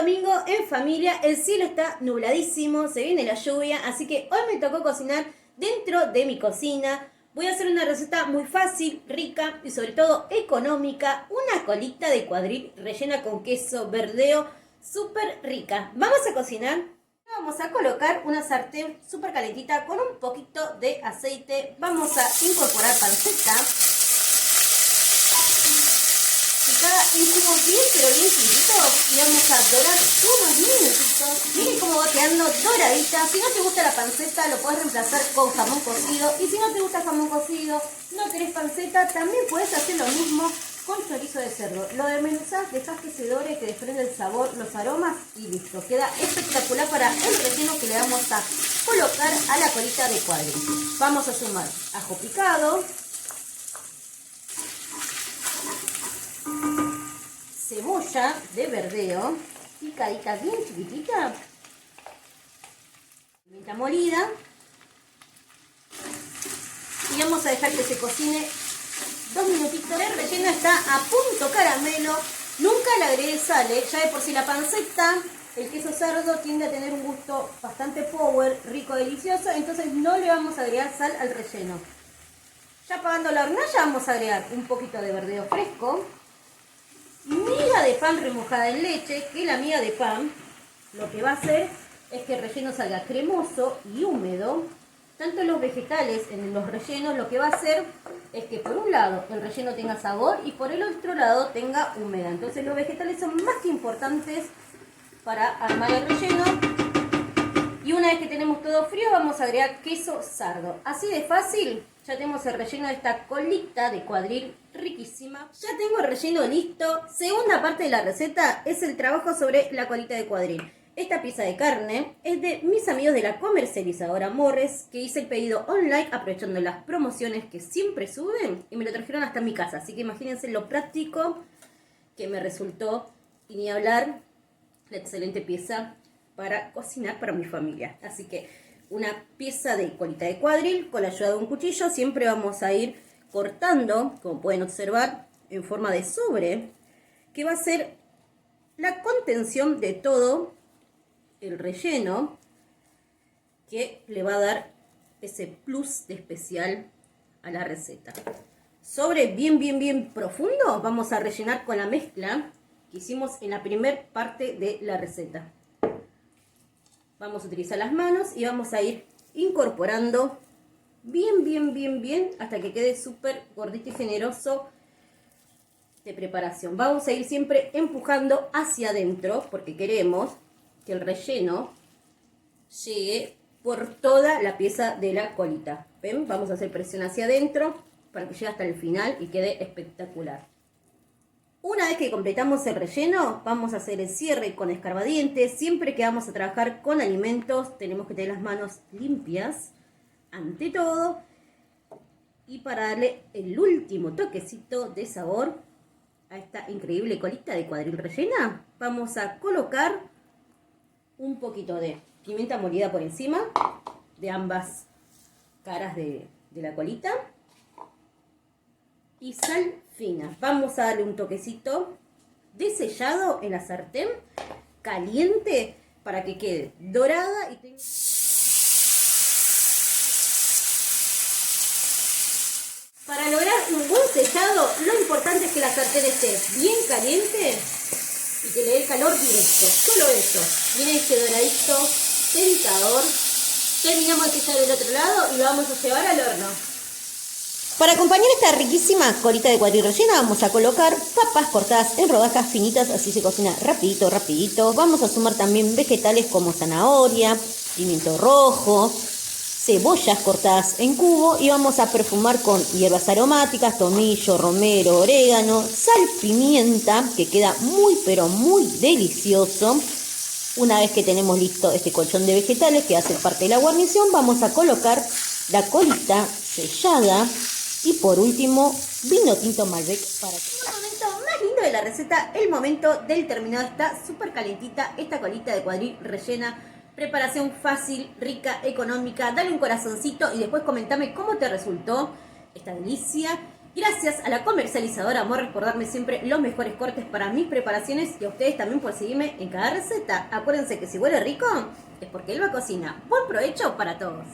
domingo en familia, el cielo está nubladísimo, se viene la lluvia, así que hoy me tocó cocinar dentro de mi cocina. Voy a hacer una receta muy fácil, rica y sobre todo económica, una colita de cuadril rellena con queso verdeo, súper rica. Vamos a cocinar. Vamos a colocar una sartén súper calentita con un poquito de aceite. Vamos a incorporar panceta. Picada en cubos bien, pero bien chiquititos. Y vamos a dorar unos minutitos. Miren cómo va quedando doradita. Si no te gusta la panceta, lo puedes reemplazar con jamón cocido. Y si no te gusta jamón cocido, no querés panceta, también puedes hacer lo mismo con chorizo de cerdo. Lo desmenuzás, dejás que se dore, que desprende el sabor, los aromas y listo. Queda espectacular para el relleno que le vamos a colocar a la colita de cuadril. Vamos a sumar ajo picado, cebolla de verdeo, picadita bien chiquitita, pimienta molida y vamos a dejar que se cocine 2 minutitos. El relleno está a punto caramelo, nunca le agregué sal, ya de por sí la panceta, el queso cerdo tiende a tener un gusto bastante power, rico, delicioso, entonces no le vamos a agregar sal al relleno. Ya apagando la hornalla vamos a agregar un poquito de verdeo fresco, miga de pan remojada en leche, que la miga de pan lo que va a hacer es que el relleno salga cremoso y húmedo. Tanto los vegetales en los rellenos lo que va a hacer es que por un lado el relleno tenga sabor y por el otro lado tenga humedad. Entonces los vegetales son más que importantes para armar el relleno. Y una vez que tenemos todo frío vamos a agregar queso sardo. Así de fácil, ya tenemos el relleno de esta colita de cuadril riquísima. Ya tengo el relleno listo. Segunda parte de la receta es el trabajo sobre la colita de cuadril. Esta pieza de carne es de mis amigos de la comercializadora Morres, que hice el pedido online aprovechando las promociones que siempre suben y me lo trajeron hasta mi casa. Así que imagínense lo práctico que me resultó y ni hablar la excelente pieza para cocinar para mi familia. Así que una pieza de colita de cuadril con la ayuda de un cuchillo. Siempre vamos a ir cortando, como pueden observar, en forma de sobre, que va a ser la contención de todo el relleno que le va a dar ese plus de especial a la receta. Sobre bien profundo vamos a rellenar con la mezcla que hicimos en la primer parte de la receta. Vamos a utilizar las manos y vamos a ir incorporando bien hasta que quede súper gordito y generoso de preparación. Vamos a ir siempre empujando hacia adentro porque queremos que el relleno llegue por toda la pieza de la colita. ¿Ven? Vamos a hacer presión hacia adentro para que llegue hasta el final y quede espectacular. Una vez que completamos el relleno, vamos a hacer el cierre con escarbadientes. Siempre que vamos a trabajar con alimentos, tenemos que tener las manos limpias, ante todo. Y para darle el último toquecito de sabor a esta increíble colita de cuadril rellena, vamos a colocar un poquito de pimienta molida por encima de ambas caras de la colita y sal fina. Vamos a darle un toquecito de sellado en la sartén caliente para que quede dorada y tenga... Para lograr un buen sellado, lo importante es que la sartén esté bien caliente y que le dé el calor directo. Solo eso. Miren este doradito tentador. Terminamos de sellar del otro lado y lo vamos a llevar al horno. Para acompañar esta riquísima colita de cuadril rellena vamos a colocar papas cortadas en rodajas finitas, así se cocina rapidito. Vamos a sumar también vegetales como zanahoria, pimiento rojo, cebollas cortadas en cubo y vamos a perfumar con hierbas aromáticas, tomillo, romero, orégano, sal, pimienta, que queda muy pero muy delicioso. Una vez que tenemos listo este colchón de vegetales que hace parte de la guarnición, vamos a colocar la colita sellada y por último vino tinto Malbec para que... El momento más lindo de la receta, el momento del terminado. Está súper calentita esta colita de cuadril rellena. Preparación fácil, rica, económica. Dale un corazoncito y después comentame cómo te resultó esta delicia. Gracias a la comercializadora Morris por darme siempre los mejores cortes para mis preparaciones y a ustedes también por seguirme en cada receta. Acuérdense que si huele rico es porque Elba cocina. Buen provecho para todos.